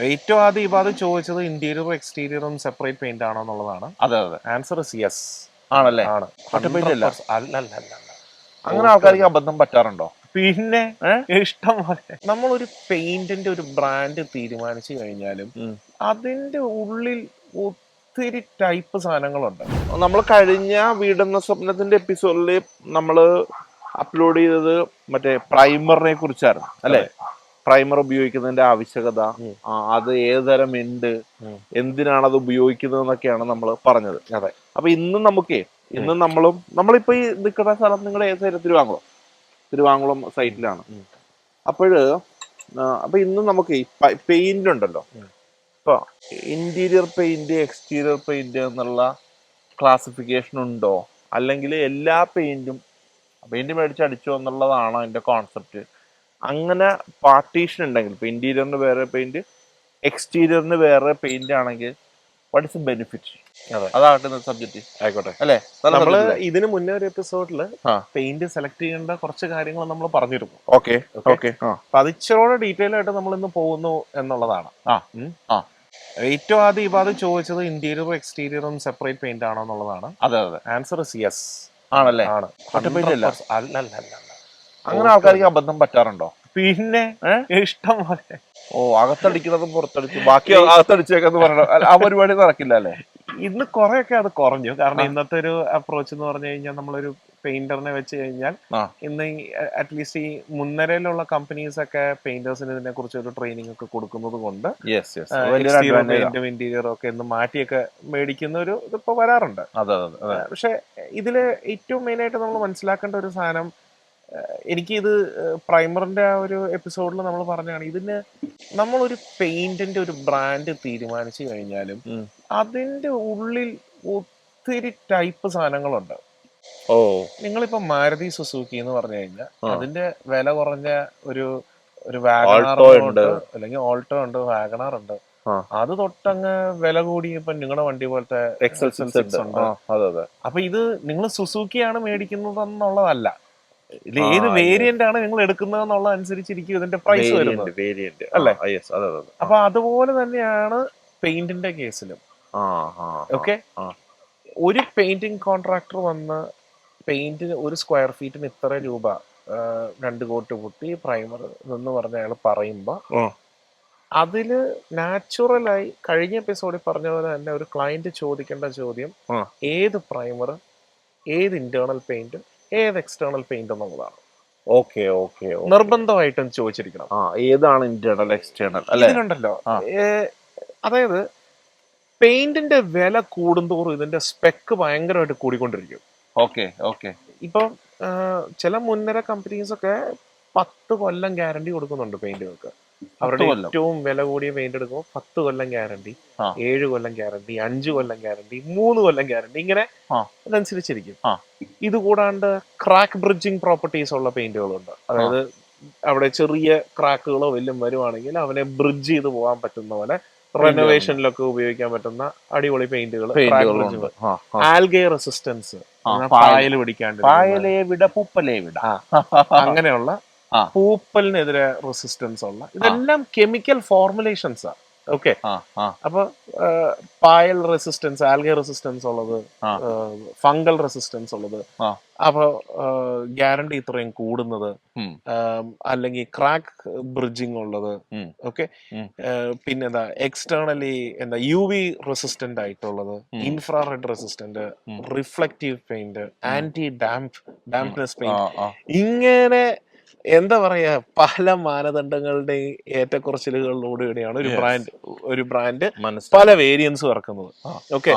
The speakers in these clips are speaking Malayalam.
ഏറ്റവും ആദ്യം ഇബാദ് ചോദിച്ചത് ഇന്റീരിയറും എക്സ്റ്റീരിയറും സെപ്പറേറ്റ് പെയിന്റ് ആണോ എന്നുള്ളതാണ്. അതെ അതെ. ആൻസർ ഇസ് യെസ് ആണല്ലേ? ആണ്. ഒറ്റ പെയിന്റ് 100%. അല്ല. അങ്ങനെ ആൾക്കാർക്ക് അബദ്ധം പറ്റാറുണ്ടോ? പിന്നെ ഇഷ്ടം പോലെ നമ്മളൊരു പെയിന്റിന്റെ ഒരു ബ്രാൻഡ് തീരുമാനിച്ചു കഴിഞ്ഞാലും അതിന്റെ ഉള്ളിൽ ഒത്തിരി ടൈപ്പ് സാധനങ്ങളുണ്ട്. നമ്മൾ കഴിഞ്ഞ വീടെന്ന സ്വപ്നത്തിന്റെ എപ്പിസോഡിൽ നമ്മൾ അപ്ലോഡ് ചെയ്തത് മറ്റേ പ്രൈമറിനെ കുറിച്ചായിരുന്നു അല്ലെ? പ്രൈമർ ഉപയോഗിക്കുന്നതിന്റെ ആവശ്യകത, അത് ഏതുതരം ഉണ്ട്, എന്തിനാണ് അത് ഉപയോഗിക്കുന്നത് എന്നൊക്കെയാണ് നമ്മൾ പറഞ്ഞത്. അതെ. അപ്പൊ ഇന്നും നമ്മളിപ്പോ ഈ നിൽക്കുന്ന സ്ഥലം നിങ്ങളുടെ ഏത് സൈഡ്? തിരുവാങ്കുളം സൈറ്റിലാണ്. അപ്പൊ ഇന്നും നമുക്ക് പെയിന്റ് ഉണ്ടല്ലോ. ഇപ്പൊ ഇന്റീരിയർ പെയിന്റ്, എക്സ്റ്റീരിയർ പെയിന്റ് എന്നുള്ള ക്ലാസിഫിക്കേഷൻ ഉണ്ടോ? അല്ലെങ്കിൽ എല്ലാ പെയിന്റ് മേടിച്ച് അടിച്ചോ എന്നുള്ളതാണോ അതിന്റെ കോൺസെപ്റ്റ്? അങ്ങനെ പാർട്ടീഷൻ ഉണ്ടെങ്കിൽ ഇപ്പൊ ഇന്റീരിയറിന് വേറെ പെയിന്റ്, എക്സ്റ്റീരിയറിന് വേറെ പെയിന്റ് ആണെങ്കിൽ വാട്ട് ഇസ് ബെനിഫിറ്റ്? അതാകട്ടെ സബ്ജക്റ്റ് ആയിക്കോട്ടെ. അല്ലേ? നമ്മള് ഇതിന് മുന്നേ ഒരു എപ്പിസോഡില് പെയിന്റ് സെലക്ട് ചെയ്യേണ്ട കുറച്ച് കാര്യങ്ങൾ നമ്മൾ പറഞ്ഞിരുന്നു. ഓക്കെ. അപ്പൊ അത് ഇച്ചിരി ഡീറ്റെയിൽ ആയിട്ട് നമ്മൾ ഇന്ന് പോകുന്നു എന്നുള്ളതാണ്. ഏറ്റവും ആദ്യം ഇബാദ് ചോദിച്ചത് ഇന്റീരിയറും എക്സ്റ്റീരിയറും സെപ്പറേറ്റ് പെയിന്റ് ആണോ എന്നുള്ളതാണ്. അതെ അതെ. ആൻസർ ഇസ് യെസ് ആണല്ലേ? ആണ്. ഒറ്റ പെയിന്റ് അല്ല. അങ്ങനെ ആൾക്കാർക്ക് അബദ്ധം പറ്റാറുണ്ടോ? പിന്നെ ഇഷ്ടം പോലെ. അകത്തടിക്കുന്നതും പുറത്തടിച്ചു ബാക്കി അകത്തടിച്ചേക്കെന്ന് പറയണ ആ പരിപാടി നടക്കില്ല അല്ലേ? ഇന്ന് കുറെയൊക്കെ അത് കുറഞ്ഞു. കാരണം ഇന്നത്തെ ഒരു അപ്രോച്ച് എന്ന് പറഞ്ഞു കഴിഞ്ഞാൽ നമ്മളൊരു പെയിന്ററിനെ വെച്ച് കഴിഞ്ഞാൽ ഇന്ന് അറ്റ്ലീസ്റ്റ് ഈ മുൻനിരയിലുള്ള കമ്പനീസ് ഒക്കെ പെയിന്റേഴ്സിന് ഇതിനെ കുറിച്ച് ഒരു ട്രെയിനിങ് ഒക്കെ കൊടുക്കുന്നത് കൊണ്ട് പെയിന്റും ഇന്റീരിയറും ഒക്കെ ഇന്ന് മാറ്റിയൊക്കെ മേടിക്കുന്ന ഒരു ഇതിപ്പോ വരാറുണ്ട്. പക്ഷെ ഇതില് ഏറ്റവും മെയിൻ ആയിട്ട് നമ്മൾ മനസ്സിലാക്കേണ്ട ഒരു സാധനം, എനിക്കിത് പ്രൈമറിന്റെ ആ ഒരു എപ്പിസോഡിൽ നമ്മൾ പറഞ്ഞാണ്, ഇതിന് നമ്മളൊരു പെയിന്റിന്റെ ഒരു ബ്രാൻഡ് തീരുമാനിച്ചു കഴിഞ്ഞാലും അതിന്റെ ഉള്ളിൽ ഒത്തിരി ടൈപ്പ് സാധനങ്ങളുണ്ട്. നിങ്ങളിപ്പോ മാരുതി സുസുക്കി എന്ന് പറഞ്ഞു കഴിഞ്ഞാൽ അതിന്റെ വില കുറഞ്ഞ ഒരു വാഗണാർ ഉണ്ട്, അല്ലെങ്കിൽ ഓൾട്ടോ ഉണ്ട്, വാഗണാർ ഉണ്ട്. അത് തൊട്ടങ്ങ് വില കൂടി ഇപ്പൊ നിങ്ങളുടെ വണ്ടി പോലത്തെ XL6 ഉണ്ട്. അപ്പൊ ഇത് നിങ്ങൾ സുസുക്കിയാണ് മേടിക്കുന്നത് എന്നുള്ളതല്ല, ഇതിൽ ഏത് വേരിയന്റ് ആണ് നിങ്ങൾ എടുക്കുന്നത് എന്നുള്ള അനുസരിച്ചിരിക്കും ഇതിന്റെ പ്രൈസ് വരുന്നത് അല്ലേ? അപ്പൊ അതുപോലെ തന്നെയാണ് പെയിന്റിന്റെ കേസിലും. ഓക്കെ, ഒരു പെയിന്റിംഗ് കോൺട്രാക്ടർ വന്ന് പെയിന്റിന് ഒരു സ്ക്വയർ ഫീറ്റിന് ഇത്ര രൂപ, 2 കോട്ട് പുട്ടി പ്രൈമർ എന്ന് പറഞ്ഞ അയാൾ പറയുമ്പോ അതില് നാച്ചുറലായി കഴിഞ്ഞ എപ്പിസോഡിൽ പറഞ്ഞ പോലെ തന്നെ ഒരു ക്ലയന്റ് ചോദിക്കേണ്ട ചോദ്യം ഏത് പ്രൈമർ, ഏത് ഇന്റേണൽ പെയിന്റ്, ഏത് എക്സ്റ്റേണൽ പെയിന്റ് എന്നുള്ളതാണ്. നിർബന്ധമായിട്ടും ചോദിച്ചിരിക്കണം ഏതാണ് ഇന്റേണൽ എക്സ്റ്റേണൽ. ഇതിലുണ്ടല്ലോ, അതായത് പെയിന്റിന്റെ വില കൂടുന്തോറും ഇതിന്റെ സ്പെക്ക് ഭയങ്കരമായിട്ട് കൂടിക്കൊണ്ടിരിക്കും. ഇപ്പൊ ചില മുൻനിര കമ്പനീസ് ഒക്കെ 10 കൊല്ലം ഗ്യാരണ്ടി കൊടുക്കുന്നുണ്ട് പെയിന്റുകൾക്ക്. അവരുടെ ഏറ്റവും വില കൂടിയ പെയിന്റ് എടുക്കുമ്പോൾ 10 കൊല്ലം ഗ്യാരണ്ടി, 7 കൊല്ലം ഗ്യാരണ്ടി, 5 കൊല്ലം ഗ്യാരണ്ടി, 3 കൊല്ലം ഗ്യാരണ്ടി, ഇങ്ങനെ അതനുസരിച്ചിരിക്കും. ഇത് കൂടാണ്ട് ക്രാക്ക് ബ്രിഡ്ജിങ് പ്രോപ്പർട്ടീസ് ഉള്ള പെയിന്റുകളുണ്ട്. അതായത് അവിടെ ചെറിയ ക്രാക്കുകളോ വല്ലതും വരുവാണെങ്കിൽ അവനെ ബ്രിഡ്ജ് ചെയ്ത് പോകാൻ പറ്റുന്ന പോലെ റെനോവേഷനിലൊക്കെ ഉപയോഗിക്കാൻ പറ്റുന്ന അടിപൊളി പെയിന്റുകൾ. ആൽഗെ റെസിസ്റ്റൻസ്, പായൽ പിടിക്കാണ്ട് അങ്ങനെയുള്ള പൂപ്പലിനെതിരെ റെസിസ്റ്റൻസ് ഉള്ള, ഇതെല്ലാം കെമിക്കൽ ഫോർമുലേഷൻസാ. ഓക്കെ, അപ്പൊ പായൽ റെസിസ്റ്റൻസ്, ആൽഗെ റെസിസ്റ്റൻസ് ഉള്ളത്, ഫംഗൽ റെസിസ്റ്റൻസ് ഉള്ളത്, അപ്പൊ ഗ്യാരണ്ടി ഇത്രയും കൂടുന്നത്, അല്ലെങ്കിൽ ക്രാക്ക് ബ്രിഡ്ജിങ് ഉള്ളത്. ഓക്കെ, പിന്നെന്താ എക്സ്റ്റേണലി UV റെസിസ്റ്റന്റ് ആയിട്ടുള്ളത്, infrared resistant, reflective paint, anti dampness paint, ഇങ്ങനെ എന്താ പറയാ പല മാനദണ്ഡങ്ങളുടെയും ഏറ്റക്കുറച്ചിലുകളിലൂടെയാണ് ഒരു ബ്രാൻഡ് പല വേരിയൻസും ഇറക്കുന്നത്. ഓക്കെ,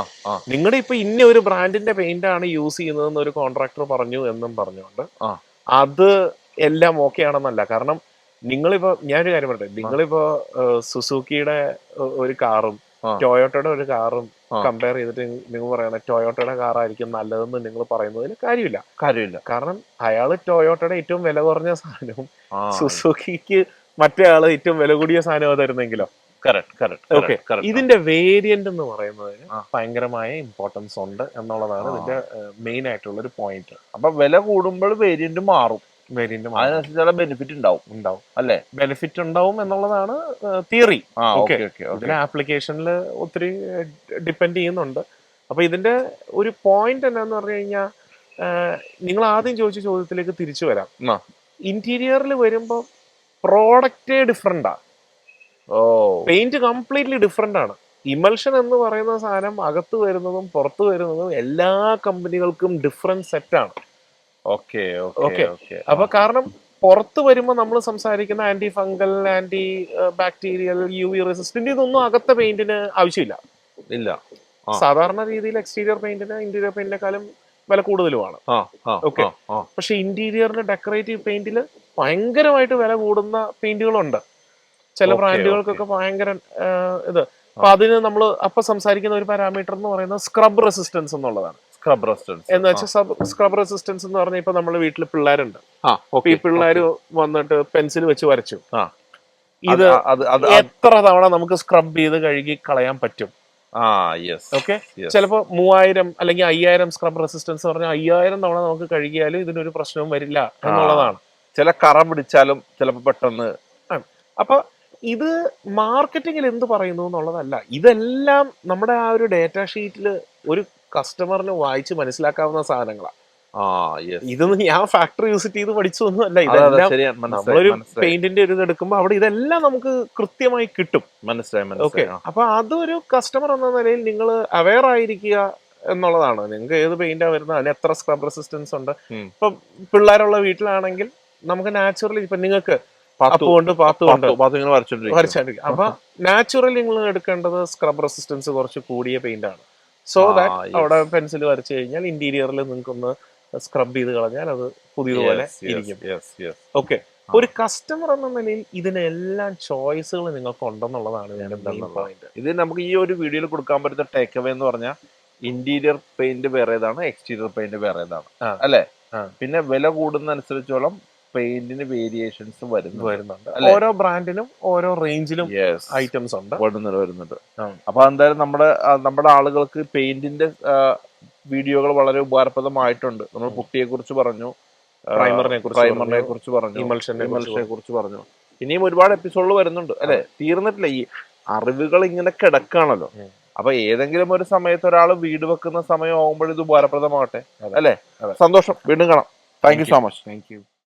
നിങ്ങളുടെ ഇപ്പൊ ഇന്ന ഒരു ബ്രാൻഡിന്റെ പെയിന്റ് ആണ് യൂസ് ചെയ്യുന്നതെന്ന് ഒരു കോൺട്രാക്ടർ പറഞ്ഞു എന്നും പറഞ്ഞുകൊണ്ട് അത് എല്ലാം ഓക്കെ ആണെന്നല്ല. കാരണം നിങ്ങളിപ്പോ ഞാനൊരു കാര്യം പറയട്ടെ, നിങ്ങളിപ്പോ സുസുക്കിയുടെ ഒരു കാറും ടൊയോട്ടയുടെ ഒരു കാറും കമ്പയർ ചെയ്തിട്ട് നിങ്ങൾ പറയണ ടൊയോട്ടയുടെ കാറായിരിക്കും നല്ലതെന്ന് നിങ്ങൾ പറയുന്നതിൽ കാര്യമില്ല. കാരണം അയാള് ടൊയോട്ടയുടെ ഏറ്റവും വില കുറഞ്ഞ സാധനവും സുസുക്കിക്ക് മറ്റേ ആള് ഏറ്റവും വില കൂടിയ സാധനമാണ് തരുന്നെങ്കിലോ. ഓക്കെ, ഇതിന്റെ വേരിയന്റ് എന്ന് പറയുന്നതിന് ഭയങ്കരമായ ഇമ്പോർട്ടൻസ് ഉണ്ട് എന്നുള്ളതാണ് ഇതിന്റെ മെയിൻ ആയിട്ടുള്ള ഒരു പോയിന്റ്. അപ്പൊ വില കൂടുമ്പോൾ വേരിയന്റ് മാറും. വേരിയന്റ് അതിനനുസരിച്ചുള്ള ബെനിഫിറ്റ് ഉണ്ടാവും അല്ലേ? ബെനിഫിറ്റ് ഉണ്ടാവും എന്നുള്ളതാണ് തിയറി. ഓക്കെ ഇതിന് ആപ്ലിക്കേഷനിൽ ഒത്തിരി ഡിപ്പെൻഡ് ചെയ്യുന്നുണ്ട്. അപ്പൊ ഇതിന്റെ ഒരു പോയിന്റ് എന്നാന്ന് പറഞ്ഞു കഴിഞ്ഞാൽ, നിങ്ങൾ ആദ്യം ചോദിച്ച ചോദ്യത്തിലേക്ക് തിരിച്ചു വരാം. ഇന്റീരിയറിൽ വരുമ്പോ പ്രോഡക്റ്റേ ഡിഫറെന്റാ. പെയിന്റ് കംപ്ലീറ്റ്ലി ഡിഫറെന്റ് ആണ്. ഇമൽഷൻ എന്ന് പറയുന്ന സാധനം അകത്ത് വരുന്നതും പുറത്ത് വരുന്നതും എല്ലാ കമ്പനികൾക്കും ഡിഫറെന്റ് സെറ്റ് ആണ്. ഓക്കെ. അപ്പൊ കാരണം പുറത്ത് വരുമ്പോൾ നമ്മൾ സംസാരിക്കുന്ന anti fungal, anti bacterial, UV resistant, ഇതൊന്നും അകത്തെ പെയിന്റിന് ആവശ്യമില്ല. സാധാരണ രീതിയിൽ എക്സ്റ്റീരിയർ പെയിന്റിന് ഇന്റീരിയർ പെയിന്റിനെക്കാളും വില കൂടുതലുമാണ്. ഓക്കെ. പക്ഷെ ഇന്റീരിയറിന് ഡെക്കറേറ്റീവ് പെയിന്റിൽ ഭയങ്കരമായിട്ട് വില കൂടുന്ന പെയിന്റുകളുണ്ട്. ചില ബ്രാൻഡുകൾക്കൊക്കെ ഭയങ്കര ഇത്. അപ്പൊ അതിന് നമ്മൾ അപ്പൊ സംസാരിക്കുന്ന ഒരു പാരാമീറ്റർ എന്ന് പറയുന്നത് സ്ക്രബ് റെസിസ്റ്റൻസ് എന്നുള്ളതാണ്. എന്ന് വെച്ചാൽ സ്ക്രബ് റെസിസ്റ്റൻസ് എന്ന് പറഞ്ഞാൽ ഇപ്പൊ നമ്മുടെ വീട്ടിൽ പിള്ളേരുണ്ട്. ഈ പിള്ളേര് വന്നിട്ട് പെൻസിൽ വെച്ച് വരച്ചു. ഇത് എത്ര തവണ നമുക്ക് സ്ക്രബ് ചെയ്ത് കഴുകി കളയാൻ പറ്റും? ഓക്കെ. ചിലപ്പോ 3000 അല്ലെങ്കിൽ 5000 സ്ക്രബ് റെസിസ്റ്റൻസ് പറഞ്ഞാൽ 5000 തവണ നമുക്ക് കഴുകിയാലും ഇതിനൊരു പ്രശ്നവും വരില്ല എന്നുള്ളതാണ്. ചില കറ പിടിച്ചാലും ചിലപ്പോൾ പെട്ടെന്ന്. അപ്പൊ ഇത് മാർക്കറ്റിംഗിൽ എന്ത് പറയുന്നു എന്നുള്ളതല്ല, ഇതെല്ലാം നമ്മുടെ ആ ഒരു ഡേറ്റ ഷീറ്റിൽ ഒരു കസ്റ്റമറിന് വായിച്ച് മനസ്സിലാക്കാവുന്ന സാധനങ്ങളാണ്. ഇതൊന്നും ഞാൻ ഫാക്ടറി വിസിറ്റ് ചെയ്ത് പഠിച്ചൊന്നും അല്ല. ഇതെല്ലാം നമ്മളൊരു പെയിന്റിന്റെ ഒരു ഇത് എടുക്കുമ്പോൾ അവിടെ ഇതെല്ലാം നമുക്ക് കൃത്യമായി കിട്ടും. ഓക്കെ. അപ്പൊ അതൊരു കസ്റ്റമർ എന്ന നിലയിൽ നിങ്ങൾ അവെയർ ആയിരിക്കുക എന്നുള്ളതാണ്. നിങ്ങൾക്ക് ഏത് പെയിന്റാ വരുന്നത്, അതിന് എത്ര സ്ക്രബ് റെസിസ്റ്റൻസ് ഉണ്ട്. ഇപ്പൊ പിള്ളേരുള്ള വീട്ടിലാണെങ്കിൽ നമുക്ക് നാച്ചുറലി ഇപ്പൊ നിങ്ങൾക്ക് വരച്ചോണ്ടിരിക്കും. അപ്പൊ നാച്ചുറലി നിങ്ങൾ എടുക്കേണ്ടത് സ്ക്രബ് റെസിസ്റ്റൻസ് കുറച്ച് കൂടിയ പെയിന്റ് ആണ്. സോ ദാറ്റ് അവിടെ പെൻസിൽ വരച്ചു കഴിഞ്ഞാൽ ഇന്റീരിയറിൽ നിങ്ങൾക്കൊന്ന് സ്ക്രബ് ചെയ്ത് കളഞ്ഞാൽ അത് പുതിയതുപോലെ ഇരിക്കും. ഓക്കെ. ഒരു കസ്റ്റമർ എന്ന നിലയിൽ ഇതിനെല്ലാം ചോയ്സുകൾ നിങ്ങൾക്ക് ഉണ്ടെന്നുള്ളതാണ് ഞാൻ പോയിന്റ്. ഇത് നമുക്ക് ഈ ഒരു വീഡിയോയിൽ കൊടുക്കാൻ പറ്റുന്ന ടേക്ക് അവേ എന്ന് പറഞ്ഞാൽ ഇന്റീരിയർ പെയിന്റ് വേറേതാണ്, എക്സ്റ്റീരിയർ പെയിന്റ് വേറേതാണ് അല്ലെ? പിന്നെ വില കൂടുന്ന അനുസരിച്ചോളം പെയിന്റിന് വേരിയേഷൻസ് വരുന്നുണ്ട്. ഓരോ ബ്രാൻഡിനും ഓരോ റേഞ്ചിലും ഐറ്റംസ് ഉണ്ട്, വരുന്നുണ്ട്. അപ്പൊ എന്തായാലും നമ്മുടെ ആളുകൾക്ക് പെയിന്റിന്റെ വീഡിയോകൾ വളരെ ഉപകാരപ്രദമായിട്ടുണ്ട്. നമ്മൾ പുട്ടിയെ കുറിച്ച് പറഞ്ഞു, പ്രൈമറിനെ കുറിച്ച് പറഞ്ഞു, ഇമൽഷനെ കുറിച്ച് പറഞ്ഞു. ഇനിയും ഒരുപാട് എപ്പിസോഡുകൾ വരുന്നുണ്ട് അല്ലെ? തീർന്നിട്ടില്ല. ഈ അറിവുകൾ ഇങ്ങനെ കിടക്കാണല്ലോ. അപ്പൊ ഏതെങ്കിലും ഒരു സമയത്ത് ഒരാൾ വീട് വെക്കുന്ന സമയം ആകുമ്പോഴും ഇത് ഉപകാരപ്രദമാകട്ടെ അല്ലെ? സന്തോഷം. വീണ്ടും കാണാം. Thank you so much. Thank you.